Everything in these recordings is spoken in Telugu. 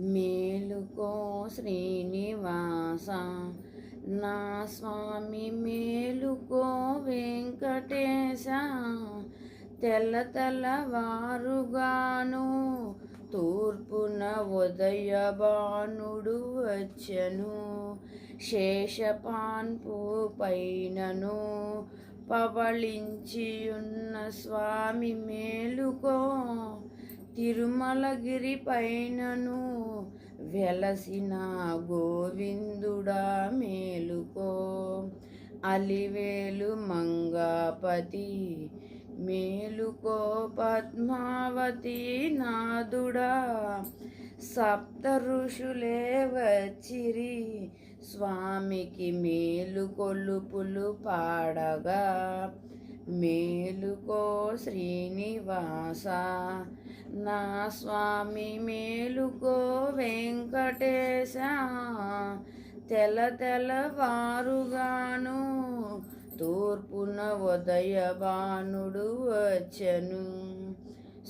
మేలుకో శ్రీనివాస నా స్వామి మేలుకో వెంకటేశ తెల్ల తెల్లవారుగాను తూర్పున ఉదయభానుడు వచ్చెను శేషపాన్పు పైనను పవళించియున్న స్వామి మేలుకో తిరుమలగిరి పైనను వెలసిన గోవిందుడా మేలుకో అలివేలు మంగాపతి మేలుకో పద్మావతి నాదుడా సప్త ఋషులే వచ్చిరి స్వామికి మేలు కొలుపులు పాడగా మేలుకో శ్రీనివాస నా స్వామి మేలుకో వెంకటేశ తెల్ల తెల్లవారుగాను తూర్పున ఉదయభానుడు వచ్చెను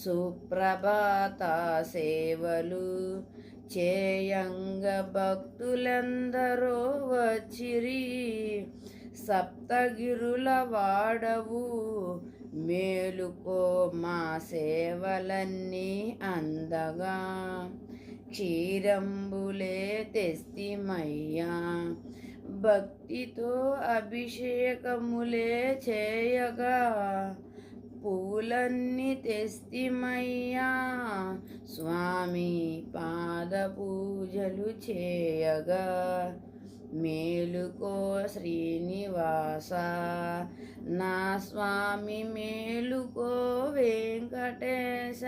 సుప్రభాత సేవలు చేయంగ భక్తులందరూ వచ్చిరి సప్తగిరుల వాడవు మేలుకో మా సేవలన్నీ అందగా క్షీరంబులే తెస్తిమయ్యా భక్తితో అభిషేకములే చేయగా పూలన్నీ తెస్తిమయ్యా స్వామి పాద పూజలు చేయగా మేలుకో శ్రీనివాస నా స్వామి మేలుకో వెంకటేశ